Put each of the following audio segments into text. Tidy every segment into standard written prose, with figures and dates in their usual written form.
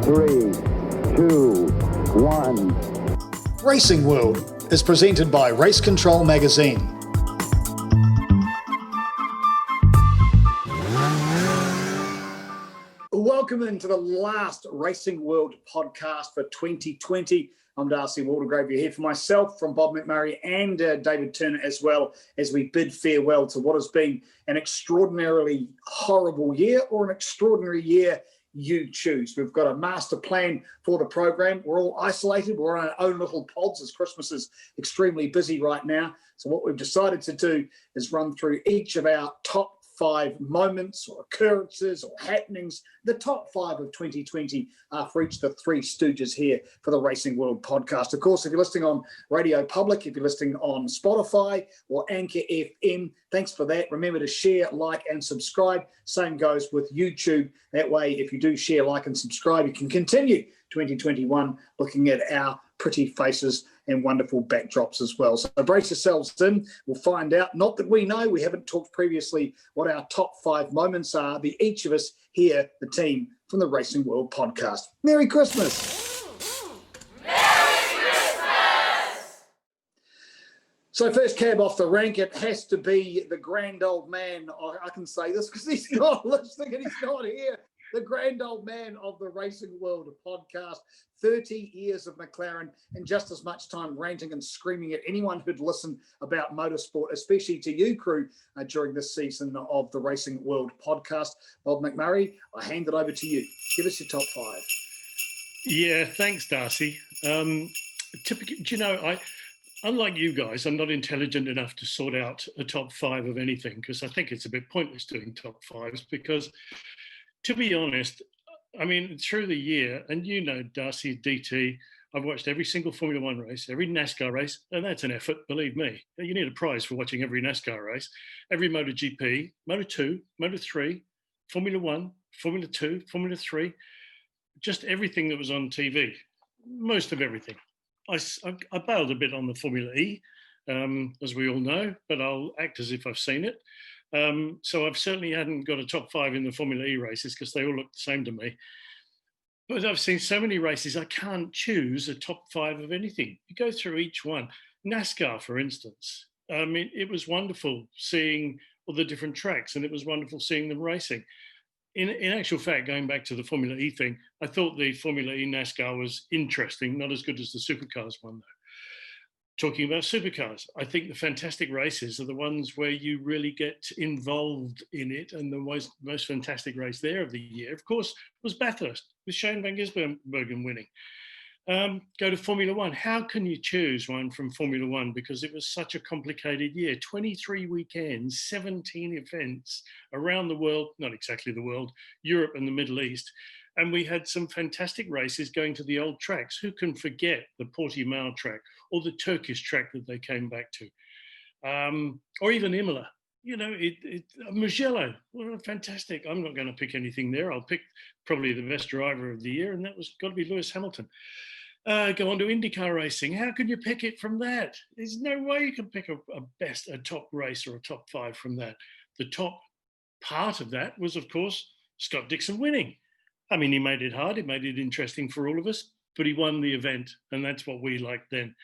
3, 2, 1. Racing World is presented by Race Control Magazine. Welcome into the last Racing World podcast for 2020. I'm Darcy Waldegrave. You're here for myself, from Bob McMurray and David Turner, as well as we bid farewell to what has been an extraordinarily horrible year, or an extraordinary year, you choose. We've got a master plan for the program. We're all isolated. We're on our own little pods as Christmas is extremely busy right now. So what we've decided to do is run through each of our top 5 moments or occurrences or happenings, the top 5 of 2020 for each of the 3 stooges here for the Racing World podcast. Of course, if you're listening on Radio Public, if you're listening on Spotify or Anchor FM, thanks for that. Remember to share, like, and subscribe. Same goes with YouTube. That way, if you do share, like, and subscribe, you can continue 2021 looking at our pretty faces and wonderful backdrops as well. So brace yourselves in. We'll find out. Not that we know. We haven't talked previously what our top 5 moments are. But each of us here, the team from the Racing World podcast. Merry Christmas. Merry Christmas. So first cab off the rank, it has to be the grand old man. I can say this because he's not listening and he's not here. The grand old man of the Racing World podcast, 30 years of Mclaughlin and just as much time ranting and screaming at anyone who'd listen about motorsport, especially to you, crew, during this season of the Racing World podcast. Bob McMurray, I hand it over to you. Give us your top 5. Yeah, thanks, Darcy. Typically, do you know, unlike you guys, I'm not intelligent enough to sort out a top 5 of anything, because I think it's a bit pointless doing top 5s, because to be honest, I mean, through the year, and you know, Darcy, DT, I've watched every single Formula One race, every NASCAR race, and that's an effort, believe me. You need a prize for watching every NASCAR race, every MotoGP, Moto2, Moto3, Formula One, Formula 2, Formula 3, just everything that was on TV, most of everything. I bailed a bit on the Formula E, as we all know, but I'll act as if I've seen it. So I've certainly hadn't got a top 5 in the Formula E races because they all look the same to me. But I've seen so many races, I can't choose a top 5 of anything. You go through each one. NASCAR, for instance. I mean, it was wonderful seeing all the different tracks, and it was wonderful seeing them racing. In actual fact, going back to the Formula E thing, I thought the Formula E NASCAR was interesting, not as good as the supercars one, though. Talking about supercars, I think the fantastic races are the ones where you really get involved in it, and the most fantastic race there of the year, of course, was Bathurst, with Shane van Gisbergen winning. Go to Formula One. How can you choose one from Formula One? Because it was such a complicated year. 23 weekends, 17 events around the world, not exactly the world, Europe and the Middle East. And we had some fantastic races going to the old tracks. Who can forget the Portimao track or the Turkish track that they came back to? Or even Imola. You know, Mugello, well, fantastic. I'm not going to pick anything there. I'll pick probably the best driver of the year, and that was got to be Lewis Hamilton. Go on to Indycar Racing. How can you pick it from that? There's no way you can pick a top race or a top 5 from that. The top part of that was, of course, Scott Dixon winning. I mean, he made it hard. He made it interesting for all of us, but he won the event, and that's what we liked then.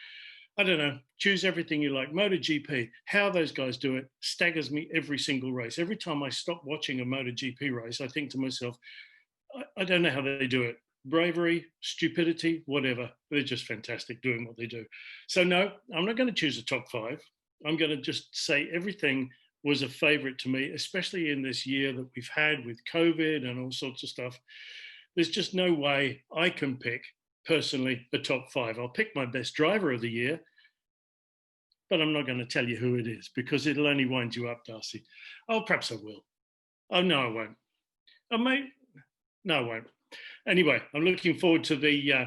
I don't know, choose everything you like. MotoGP, how those guys do it staggers me every single race. Every time I stop watching a MotoGP race, I think to myself, I don't know how they do it. Bravery, stupidity, whatever. They're just fantastic doing what they do. So no, I'm not going to choose a top 5. I'm going to just say everything was a favourite to me, especially in this year that we've had with COVID and all sorts of stuff. There's just no way I can pick, personally, a top 5. I'll pick my best driver of the year, but I'm not going to tell you who it is because it'll only wind you up, Darcy. Oh, perhaps I will. Oh, no, I won't. Oh, mate, no, I won't. Anyway, I'm looking forward to the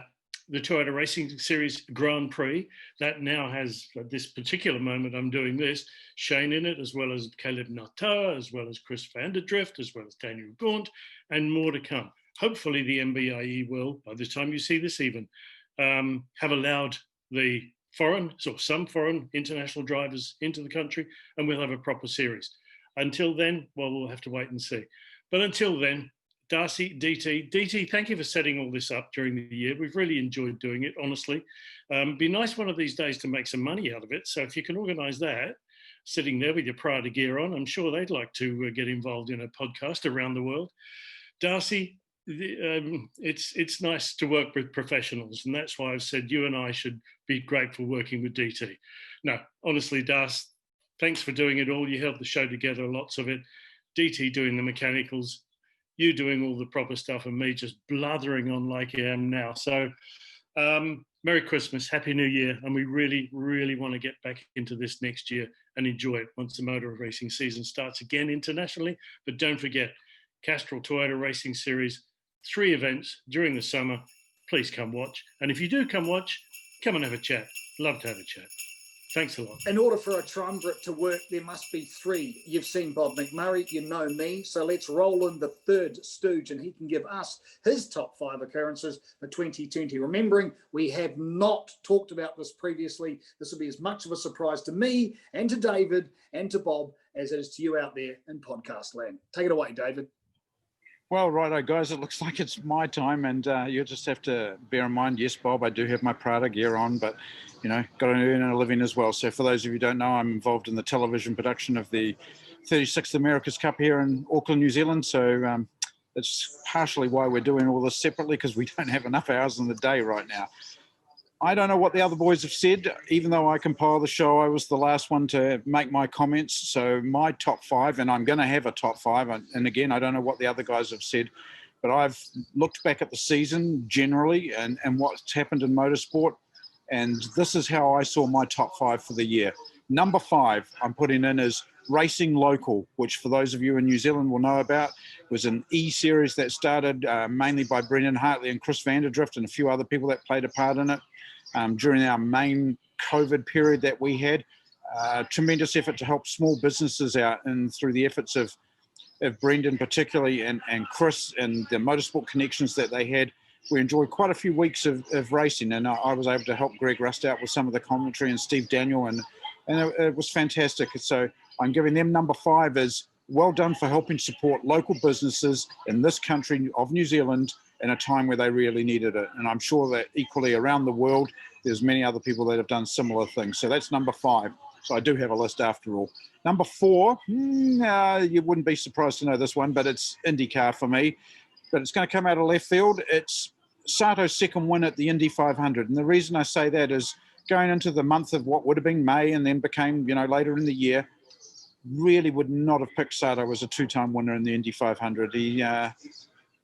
Tadada Racing Series Grand Prix. That now has, at this particular moment, I'm doing this, Shane in it, as well as Caleb Natta, as well as Chris Vanderdrift, as well as Daniel Gaunt, and more to come. Hopefully the MBIE will, by the time you see this even, have allowed the some foreign international drivers into the country, and we'll have a proper series. Until then, well, we'll have to wait and see. But until then, Darcy, DT, thank you for setting all this up during the year. We've really enjoyed doing it, honestly. Be nice one of these days to make some money out of it. So if you can organise that, sitting there with your Prada gear on, I'm sure they'd like to get involved in a podcast around the world. Darcy, it's nice to work with professionals, and that's why I've said you and I should be grateful working with DT. No, honestly, Darcy, thanks for doing it all. You held the show together, lots of it. DT doing the mechanicals, you doing all the proper stuff, and me just blathering on like I am now. So Merry Christmas, Happy New Year, and we really, really want to get back into this next year and enjoy it once the motor racing season starts again internationally. But don't forget, Castrol Toyota Racing Series, 3 events during the summer. Please come watch. And if you do come watch, come and have a chat. Love to have a chat. Thanks a lot. In order for a triumvirate to work, there must be 3. You've seen Bob McMurray, you know me, so let's roll in the third stooge and he can give us his top 5 occurrences for 2020. Remembering, we have not talked about this previously. This will be as much of a surprise to me and to David and to Bob as it is to you out there in podcast land. Take it away, David. Well, righto, guys, it looks like it's my time, and you just have to bear in mind, yes, Bob, I do have my Prada gear on, but, you know, got to earn a living as well. So for those of you who don't know, I'm involved in the television production of the 36th America's Cup here in Auckland, New Zealand. So it's partially why we're doing all this separately, because we don't have enough hours in the day right now. I don't know what the other boys have said. Even though I compile the show, I was the last one to make my comments. So my top 5, and I'm going to have a top 5. And again, I don't know what the other guys have said, but I've looked back at the season generally and what's happened in motorsport. And this is how I saw my top 5 for the year. Number 5 I'm putting in is Racing Local, which for those of you in New Zealand will know about, was an E-series that started mainly by Brendan Hartley and Chris Vanderdrift and a few other people that played a part in it. During our main COVID period that we had, tremendous effort to help small businesses out, and through the efforts of Brendan particularly and Chris and the motorsport connections that they had, we enjoyed quite a few weeks of racing, and I was able to help Greg Rust out with some of the commentary and Steve Daniel, and it was fantastic. So I'm giving them number 5 as well done for helping support local businesses in this country of New Zealand in a time where they really needed it. And I'm sure that equally around the world, there's many other people that have done similar things. So that's number 5. So I do have a list after all. Number 4, you wouldn't be surprised to know this one, but it's IndyCar for me. But it's going to come out of left field. It's Sato's second win at the Indy 500. And the reason I say that is going into the month of what would have been May and then became, later in the year, really would not have picked Sato as a 2-time winner in the Indy 500.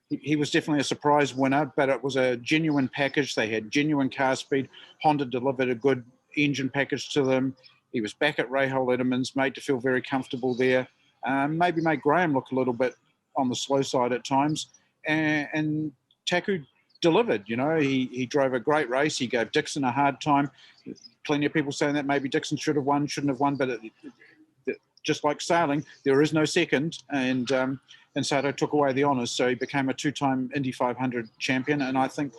He was definitely a surprise winner, but it was a genuine package. They had genuine car speed. Honda delivered a good engine package to them. He was back at Rahal Letterman's, made to feel very comfortable there. Maybe made Graham look a little bit on the slow side at times. And Taku delivered, he drove a great race. He gave Dixon a hard time. Plenty of people saying that maybe Dixon should have won, shouldn't have won, but just like sailing, there is no second, and Sato took away the honours, so he became a 2-time Indy 500 champion, and I think,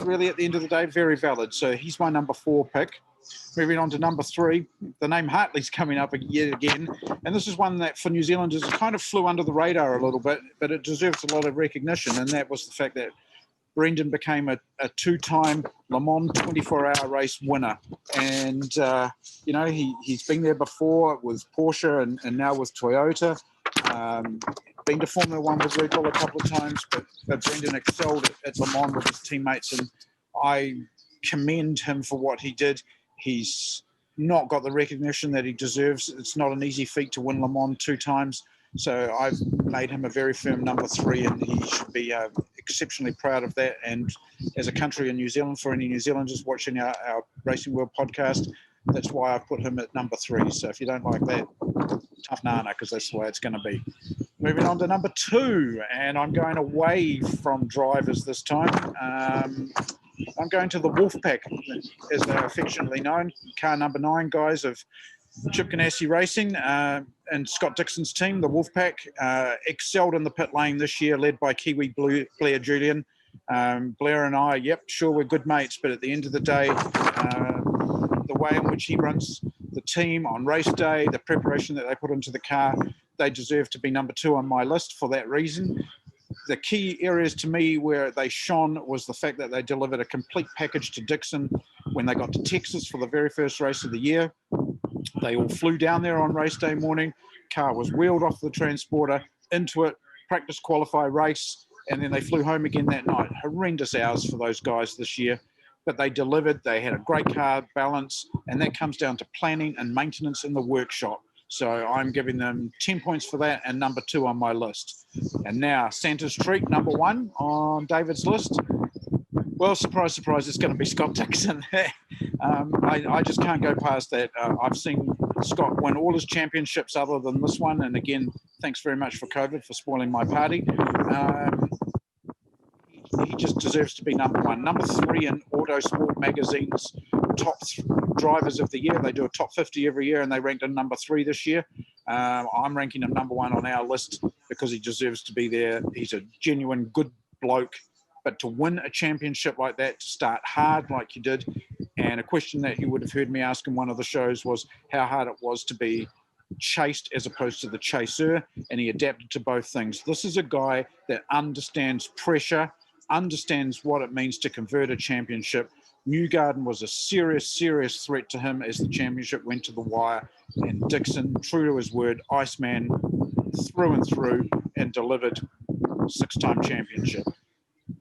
really at the end of the day, very valid. So he's my number 4 pick. Moving on to number 3, the name Hartley's coming up yet again, and this is one that for New Zealanders kind of flew under the radar a little bit, but it deserves a lot of recognition, and that was the fact that Brendan became a 2-time Le Mans 24-hour race winner. And, he's been there before with Porsche and now with Toyota. Been to Formula 1 with Red Bull a couple of times, but Brendan excelled at Le Mans with his teammates, and I commend him for what he did. He's not got the recognition that he deserves. It's not an easy feat to win Le Mans 2 times. So I've made him a very firm number 3, and he should be exceptionally proud of that. And as a country in New Zealand, for any New Zealanders watching our Racing World podcast, that's why I've put him at number 3. So if you don't like that, tough nana, because that's the way it's going to be. Moving on to number 2, and I'm going away from drivers this time. I'm going to the Wolfpack, as they're affectionately known. Car number 9 guys of Chip Ganassi Racing and Scott Dixon's team, the Wolfpack, excelled in the pit lane this year, led by Kiwi Blair Julian. Blair and I, sure, we're good mates, but at the end of the day, the way in which he runs the team on race day, the preparation that they put into the car, they deserve to be number 2 on my list for that reason. the key areas to me where they shone was the fact that they delivered a complete package to Dixon when they got to Texas for the very first race of the year. They all flew down there on race day morning. Car was wheeled off the transporter into it, practice, qualify, race, and then they flew home again that night. Horrendous hours for those guys this year, but they delivered. They had a great car balance, and that comes down to planning and maintenance in the workshop. So I'm giving them 10 points for that, and number 2 on my list. And now Santa's treat, number 1 on David's list. Well, surprise, surprise, it's going to be Scott Dixon. I just can't go past that. I've seen Scott win all his championships other than this one. And again, thanks very much for COVID for spoiling my party. He just deserves to be number 1. Number 3 in Autosport magazine's top drivers of the year. They do a top 50 every year, and they ranked him number 3 this year. I'm ranking him number 1 on our list because he deserves to be there. He's a genuine good bloke. But to win a championship like that, to start hard like you did, and a question that you would have heard me ask in one of the shows was how hard it was to be chased as opposed to the chaser, and he adapted to both things. This is a guy that understands pressure, understands what it means to convert a championship. Newgarden was a serious, serious threat to him as the championship went to the wire, and Dixon, true to his word, Iceman through and through, and delivered 6-time championship.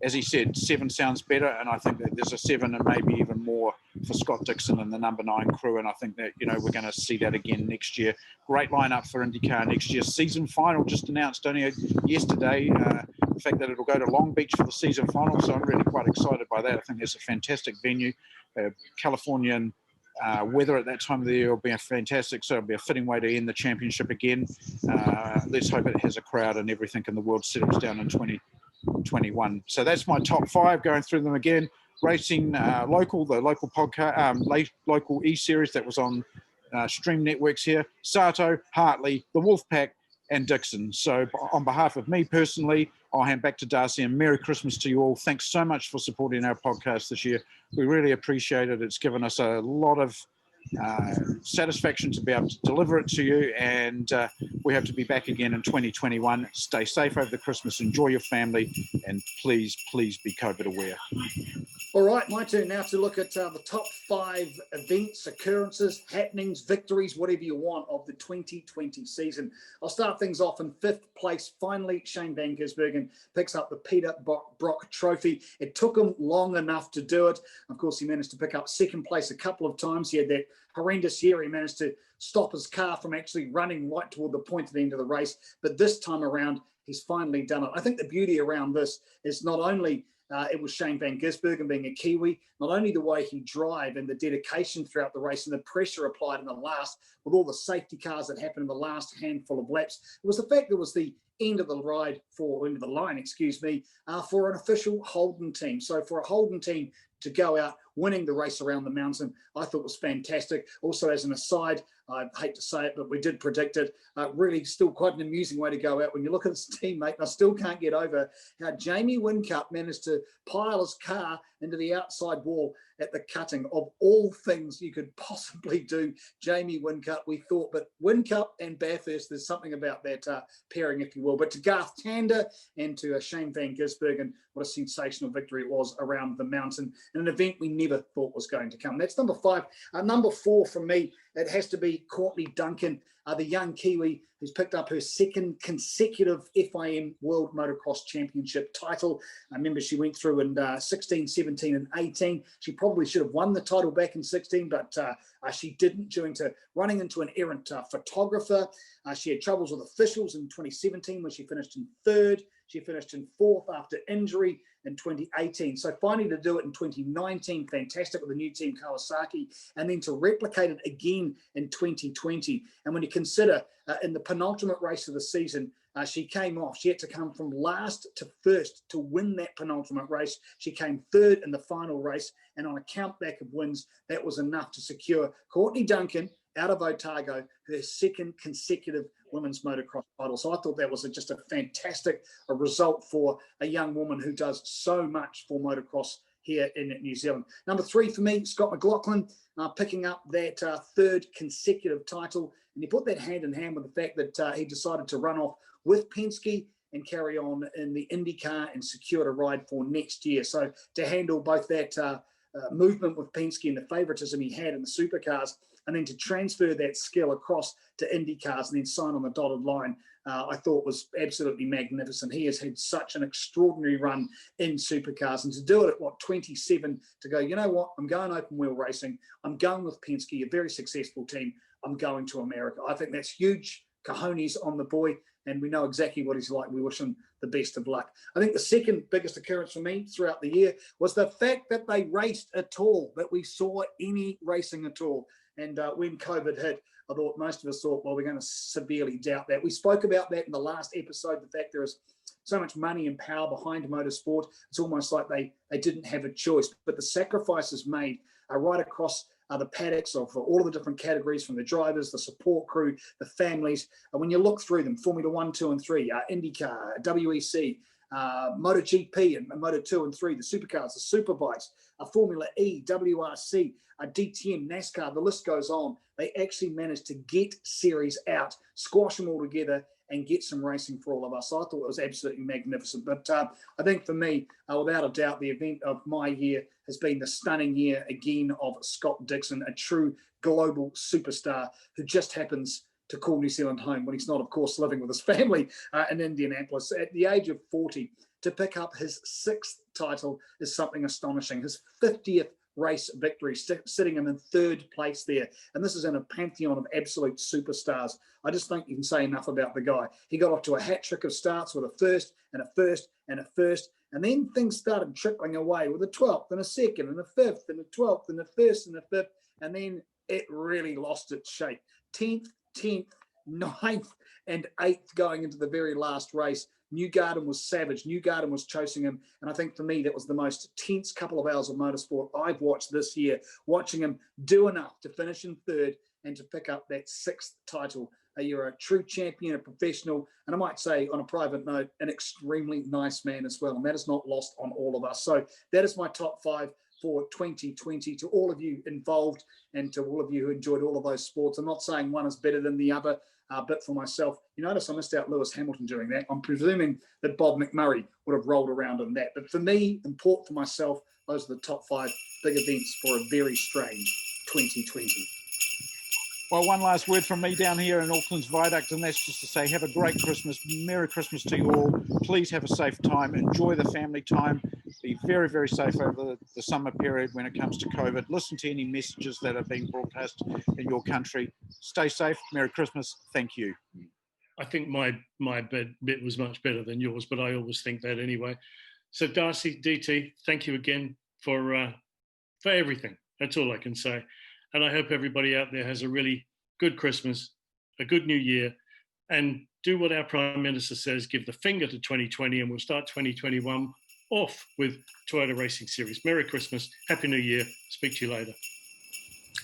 As he said, 7 sounds better, and I think that there's a 7 and maybe even more for Scott Dixon and the number 9 crew, and I think that, you know, we're going to see that again next year. Great lineup for IndyCar next year. Season final just announced only yesterday. The fact that it'll go to Long Beach for the season final, so I'm really quite excited by that. I think it's a fantastic venue. Californian weather at that time of the year will be fantastic, so it'll be a fitting way to end the championship again. Let's hope it has a crowd and everything in the world settles down in 2021. So that's my top 5, going through them again. Racing local, the local podcast, local E-Series that was on Stream Networks here, Sato, Hartley, the Wolfpack, and Dixon. So on behalf of me personally, I'll hand back to Darcy, and Merry Christmas to you all. Thanks so much for supporting our podcast this year. We really appreciate it. It's given us a lot of satisfaction to be able to deliver it to you, and we hope to be back again in 2021. Stay safe over the Christmas, enjoy your family, and please be COVID aware. All right, my turn now to look at the top 5 events, occurrences, happenings, victories, whatever you want, of the 2020 season. I'll start things off in 5th place. Finally, Shane Van Gisbergen picks up the Peter Brock Trophy. It took him long enough to do it. Of course, he managed to pick up 2nd place a couple of times. He had that horrendous year. He managed to stop his car from actually running right toward the point at the end of the race. But this time around, he's finally done it. I think the beauty around this is not only it was Shane Van Gisbergen being a Kiwi, not only the way he drove and the dedication throughout the race and the pressure applied in the last, with all the safety cars that happened in the last handful of laps, it was the fact that it was the end of the line, for an official Holden team. So for a Holden team to go out winning the race around the mountain, I thought was fantastic. Also, as an aside, I hate to say it, but we did predict it. Really still quite an amusing way to go out. When you look at his teammate, I still can't get over how Jamie Whincup managed to pile his car into the outside wall at the cutting. Of all things you could possibly do, Jamie Whincup, we thought. But Whincup and Bathurst, there's something about that pairing, if you will. But to Garth Tander and to Shane Van Gisbergen, what a sensational victory it was around the mountain, and an event we never thought was going to come. That's number 5. Number 4 for me, it has to be Courtney Duncan, the young Kiwi who's picked up her 2nd consecutive FIM World Motocross Championship title. I remember she went through in 16, 17 and 18. She probably should have won the title back in 16, but she didn't, due to running into an errant photographer. She had troubles with officials in 2017 when she finished in 3rd. She finished in 4th after injury in 2018. So finally to do it in 2019, fantastic with the new team Kawasaki, and then to replicate it again in 2020. And when you consider in the penultimate race of the season, she came off. She had to come from last to 1st to win that penultimate race. She came 3rd in the final race, and on a countback of wins, that was enough to secure Courtney Duncan out of Otago her 2nd consecutive women's motocross title. So I thought that was just a fantastic result for a young woman who does so much for motocross here in New Zealand. Number 3 for me, Scott Mclaughlin, picking up that 3rd consecutive title. And he put that hand in hand with the fact that he decided to run off with Penske and carry on in the IndyCar and secured a ride for next year. So to handle both that movement with Penske and the favoritism he had in the supercars, and then to transfer that skill across to IndyCars and then sign on the dotted line, I thought was absolutely magnificent. He has had such an extraordinary run in supercars, and to do it at 27, to go, you know what, I'm going open wheel racing, I'm going with Penske, a very successful team, I'm going to America. I think that's huge cojones on the boy, and we know exactly what he's like. We wish him the best of luck. I think the second biggest occurrence for me throughout the year was the fact that they raced at all, that we saw any racing at all. And when COVID hit, I thought most of us thought, well, we're going to severely doubt that. We spoke about that in the last episode, the fact there is so much money and power behind motorsport. It's almost like they didn't have a choice. But the sacrifices made right across the paddocks of all of the different categories, from the drivers, the support crew, the families. And when you look through them, Formula 1, 2 and 3, IndyCar, WEC, MotoGP and Moto 2 and 3, the supercars, the superbikes, Formula E, WRC, DTM, NASCAR, the list goes on. They actually managed to get series out, squash them all together, and get some racing for all of us. So I thought it was absolutely magnificent. But I think for me, without a doubt, the event of my year has been the stunning year again of Scott Dixon, a true global superstar who just happens to call New Zealand home when he's not, of course, living with his family in Indianapolis. At the age of 40, to pick up his 6th title is something astonishing. His 50th race victory, sitting him in 3rd place there. And this is in a pantheon of absolute superstars. I just think you can say enough about the guy. He got off to a hat trick of starts with a first and a first and a first. And then things started trickling away with a 12th and a 2nd and a 5th and a 12th and a 1st and a 5th. And then it really lost its shape. 10th, 9th and 8th going into the very last race. Newgarden was savage. Newgarden was chasing him. And I think for me, that was the most tense couple of hours of motorsport I've watched this year, watching him do enough to finish in 3rd and to pick up that 6th title. You're a true champion, a professional, and I might say on a private note, an extremely nice man as well. And that is not lost on all of us. So that is my top 5 for 2020. To all of you involved and to all of you who enjoyed all of those sports. I'm not saying one is better than the other, but for myself, you notice I missed out Lewis Hamilton doing that. I'm presuming that Bob McMurray would have rolled around in that. But for me, important for myself, those are the top 5 big events for a very strange 2020. Well, one last word from me down here in Auckland's Viaduct, and that's just to say have a great Christmas. Merry Christmas to you all. Please have a safe time. Enjoy the family time. Be very, very safe over the summer period when it comes to COVID. Listen to any messages that are being broadcast in your country. Stay safe. Merry Christmas. Thank you. I think my bit was much better than yours, but I always think that anyway. So Darcy, DT, thank you again for everything. That's all I can say. And I hope everybody out there has a really good Christmas, a good New Year, and do what our Prime Minister says, give the finger to 2020, and we'll start 2021 off with Toyota Racing Series. Merry Christmas, Happy New Year. Speak to you later.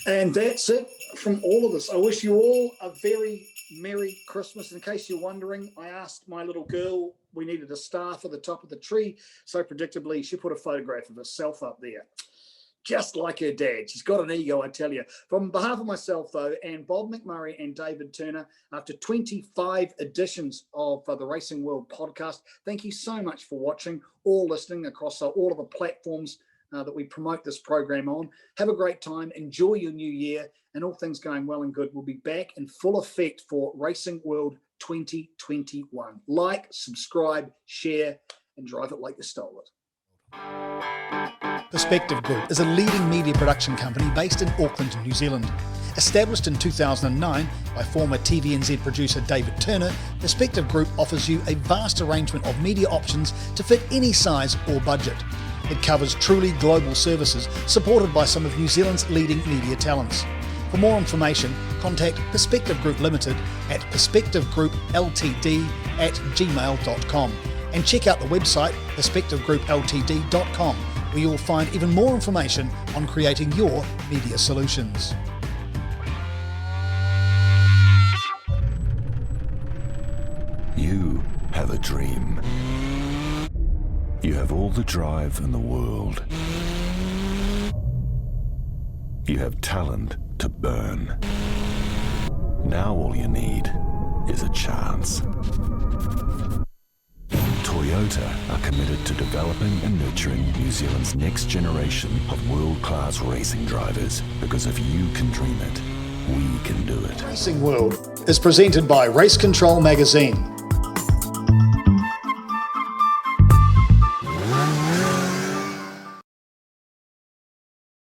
And that's it from all of us. I wish you all a very Merry Christmas. In case you're wondering, I asked my little girl, we needed a star for the top of the tree. So predictably, she put a photograph of herself up there. Just like her dad. She's got an ego, I tell you. From behalf of myself, though, and Bob McMurray and David Turner, after 25 editions of the Racing World podcast, thank you so much for watching or listening across all of the platforms that we promote this program on. Have a great time. Enjoy your new year. And all things going well and good, we'll be back in full effect for Racing World 2021. Like, subscribe, share, and drive it like you stole it. Perspective Group is a leading media production company based in Auckland, New Zealand. Established in 2009 by former TVNZ producer David Turner, Perspective Group offers you a vast arrangement of media options to fit any size or budget. It covers truly global services supported by some of New Zealand's leading media talents. For more information, contact Perspective Group Limited at perspectivegroupltd@gmail.com and check out the website perspectivegroupltd.com, where you'll find even more information on creating your media solutions. You have a dream. You have all the drive in the world. You have talent to burn. Now all you need is a chance. Toyota are committed to developing and nurturing New Zealand's next generation of world-class racing drivers, because if you can dream it, we can do it. Racing World is presented by Race Control Magazine.